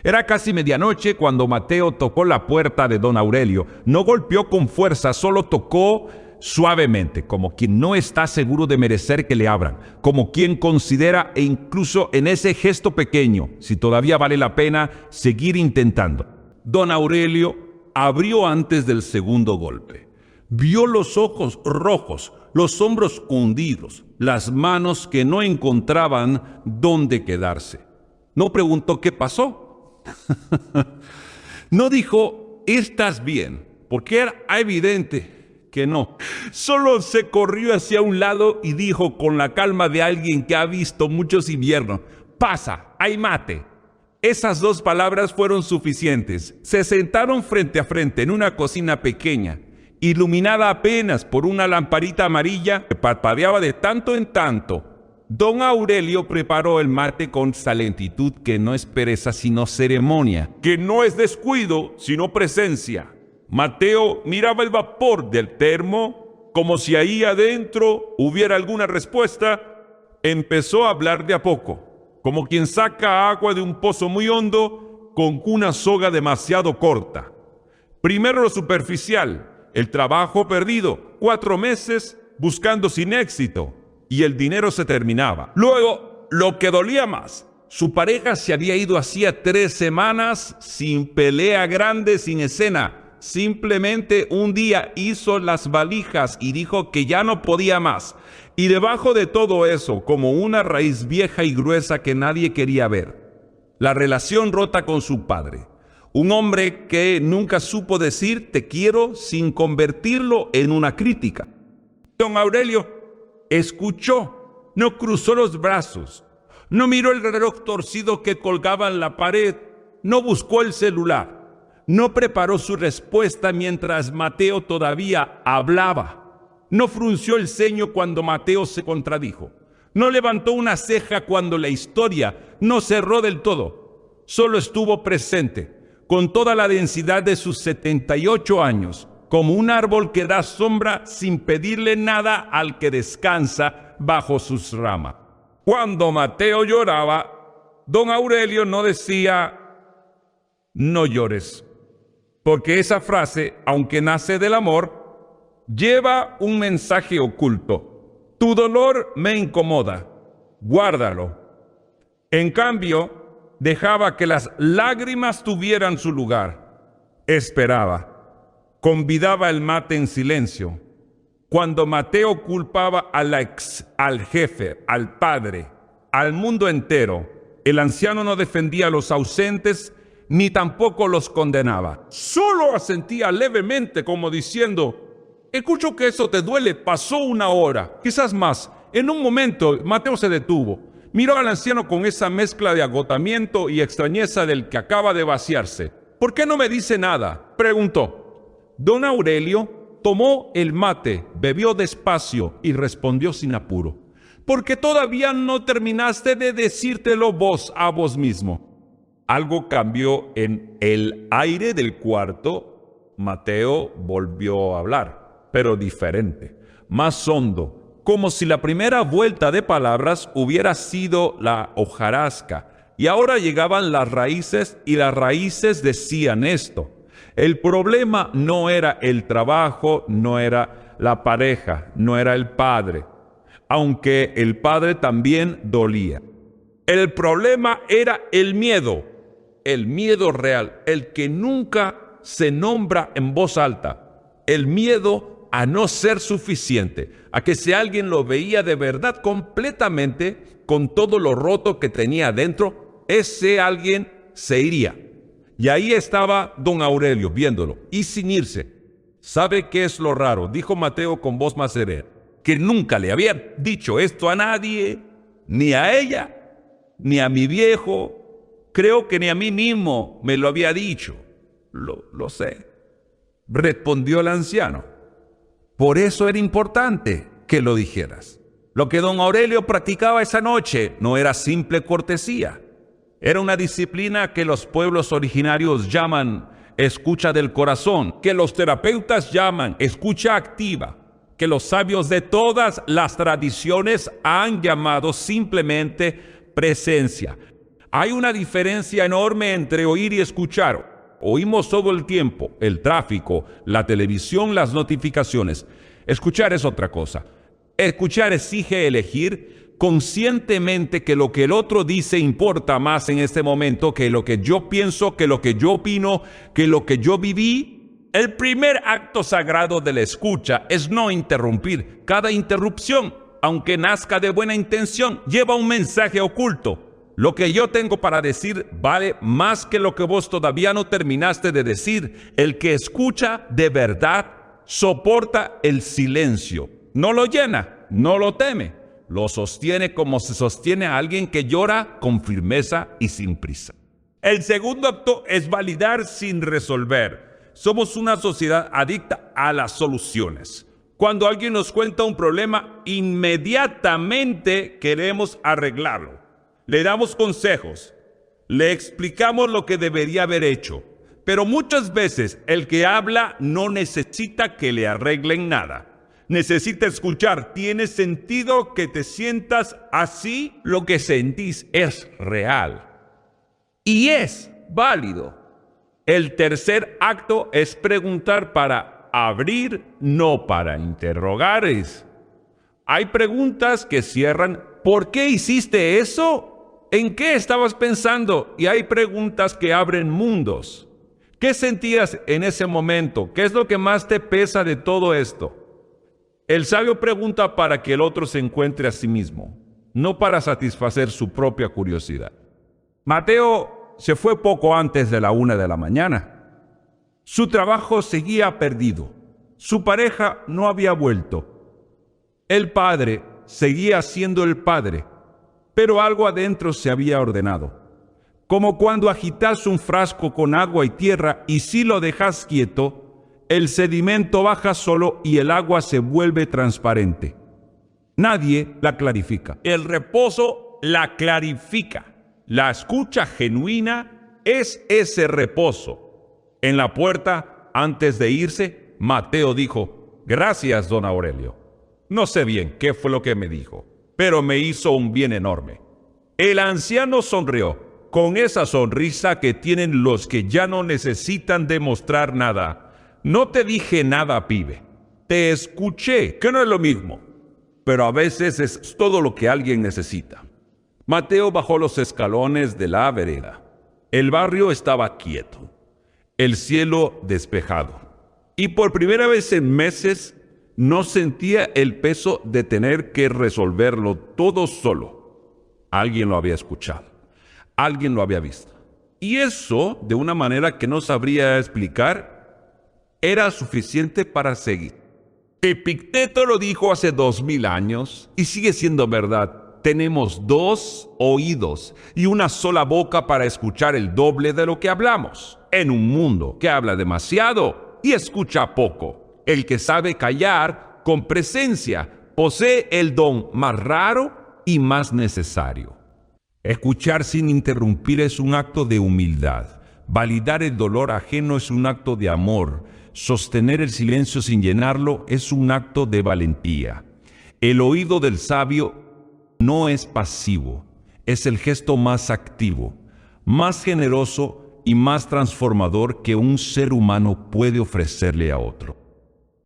Era casi medianoche cuando Mateo tocó la puerta de don Aurelio. No golpeó con fuerza, solo tocó suavemente, como quien no está seguro de merecer que le abran, como quien considera, e incluso en ese gesto pequeño, si todavía vale la pena seguir intentando. Don Aurelio abrió antes del segundo golpe. Vio los ojos rojos, los hombros hundidos, las manos que no encontraban dónde quedarse. No preguntó qué pasó. No dijo, ¿estás bien? Porque era evidente que no. Solo se corrió hacia un lado y dijo con la calma de alguien que ha visto muchos inviernos, pasa, hay mate. Esas dos palabras fueron suficientes. Se sentaron frente a frente en una cocina pequeña, iluminada apenas por una lamparita amarilla que parpadeaba de tanto en tanto. Don Aurelio preparó el mate con esa lentitud que no es pereza sino ceremonia, que no es descuido sino presencia. Mateo miraba el vapor del termo como si ahí adentro hubiera alguna respuesta. Empezó a hablar de a poco, como quien saca agua de un pozo muy hondo con una soga demasiado corta. Primero lo superficial, el trabajo perdido, 4 meses buscando sin éxito. Y el dinero se terminaba. Luego, lo que dolía más, su pareja se había ido hacía 3 semanas sin pelea grande, sin escena. Simplemente un día hizo las valijas y dijo que ya no podía más. Y debajo de todo eso, como una raíz vieja y gruesa que nadie quería ver, la relación rota con su padre. Un hombre que nunca supo decir te quiero sin convertirlo en una crítica. Don Aurelio escuchó, no cruzó los brazos, no miró el reloj torcido que colgaba en la pared, no buscó el celular, no preparó su respuesta mientras Mateo todavía hablaba, no frunció el ceño cuando Mateo se contradijo, no levantó una ceja cuando la historia no cerró del todo, solo estuvo presente, con toda la densidad de sus 78 años, como un árbol que da sombra sin pedirle nada al que descansa bajo sus ramas. Cuando Mateo lloraba, don Aurelio no decía, no llores, porque esa frase, aunque nace del amor, lleva un mensaje oculto. Tu dolor me incomoda, guárdalo. En cambio, dejaba que las lágrimas tuvieran su lugar. Esperaba. Convidaba el mate en silencio. Cuando Mateo culpaba al jefe, al padre, al mundo entero, el anciano no defendía a los ausentes ni tampoco los condenaba. Solo asentía levemente como diciendo, escucho que eso te duele, pasó 1 hora, quizás más. En un momento Mateo se detuvo. Miró al anciano con esa mezcla de agotamiento y extrañeza del que acaba de vaciarse. ¿Por qué no me dice nada?, preguntó. Don Aurelio tomó el mate, bebió despacio y respondió sin apuro. Porque todavía no terminaste de decírtelo vos a vos mismo. Algo cambió en el aire del cuarto. Mateo volvió a hablar, pero diferente, más hondo, como si la primera vuelta de palabras hubiera sido la hojarasca. Y ahora llegaban las raíces y las raíces decían esto. El problema no era el trabajo, no era la pareja, no era el padre, aunque el padre también dolía. El problema era el miedo real, el que nunca se nombra en voz alta, el miedo a no ser suficiente, a que si alguien lo veía de verdad completamente, con todo lo roto que tenía adentro, ese alguien se iría. Y ahí estaba don Aurelio viéndolo y sin irse. ¿Sabe qué es lo raro?, dijo Mateo con voz más serena, que nunca le había dicho esto a nadie, ni a ella, ni a mi viejo. Creo que ni a mí mismo me lo había dicho. Lo sé, respondió el anciano. Por eso era importante que lo dijeras. Lo que don Aurelio practicaba esa noche no era simple cortesía. Era una disciplina que los pueblos originarios llaman escucha del corazón, que los terapeutas llaman escucha activa, que los sabios de todas las tradiciones han llamado simplemente presencia. Hay una diferencia enorme entre oír y escuchar. Oímos todo el tiempo, el tráfico, la televisión, las notificaciones. Escuchar es otra cosa. Escuchar exige elegir conscientemente que lo que el otro dice importa más en este momento que lo que yo pienso, que lo que yo opino, que lo que yo viví. El primer acto sagrado de la escucha es no interrumpir. Cada interrupción, aunque nazca de buena intención, lleva un mensaje oculto. Lo que yo tengo para decir vale más que lo que vos todavía no terminaste de decir. El que escucha de verdad soporta el silencio. No lo llena, no lo teme. Lo sostiene como se sostiene a alguien que llora con firmeza y sin prisa. El segundo acto es validar sin resolver. Somos una sociedad adicta a las soluciones. Cuando alguien nos cuenta un problema, inmediatamente queremos arreglarlo. Le damos consejos, le explicamos lo que debería haber hecho. Pero muchas veces el que habla no necesita que le arreglen nada. Necesita escuchar. Tiene sentido que te sientas así. Lo que sentís es real. Y es válido. El tercer acto es preguntar para abrir, no para interrogar. Hay preguntas que cierran. ¿Por qué hiciste eso? ¿En qué estabas pensando? Y hay preguntas que abren mundos. ¿Qué sentías en ese momento? ¿Qué es lo que más te pesa de todo esto? El sabio pregunta para que el otro se encuentre a sí mismo, no para satisfacer su propia curiosidad. Mateo se fue poco antes de la 1 de la mañana. Su trabajo seguía perdido. Su pareja no había vuelto. El padre seguía siendo el padre, pero algo adentro se había ordenado. Como cuando agitas un frasco con agua y tierra y si lo dejas quieto, el sedimento baja solo y el agua se vuelve transparente. Nadie la clarifica. El reposo la clarifica. La escucha genuina es ese reposo. En la puerta, antes de irse, Mateo dijo: «Gracias, don Aurelio. No sé bien qué fue lo que me dijo, pero me hizo un bien enorme». El anciano sonrió, con esa sonrisa que tienen los que ya no necesitan demostrar nada. «No te dije nada, pibe. Te escuché», que no es lo mismo, pero a veces es todo lo que alguien necesita. Mateo bajó los escalones de la vereda. El barrio estaba quieto, el cielo despejado, y por primera vez en meses no sentía el peso de tener que resolverlo todo solo. Alguien lo había escuchado, alguien lo había visto. Y eso, de una manera que no sabría explicar, era suficiente para seguir. Epicteto lo dijo hace 2000 años y sigue siendo verdad. Tenemos 2 oídos y una sola boca para escuchar el doble de lo que hablamos. En un mundo que habla demasiado y escucha poco, el que sabe callar con presencia posee el don más raro y más necesario. Escuchar sin interrumpir es un acto de humildad. Validar el dolor ajeno es un acto de amor. Sostener el silencio sin llenarlo es un acto de valentía. El oído del sabio no es pasivo, es el gesto más activo, más generoso y más transformador que un ser humano puede ofrecerle a otro.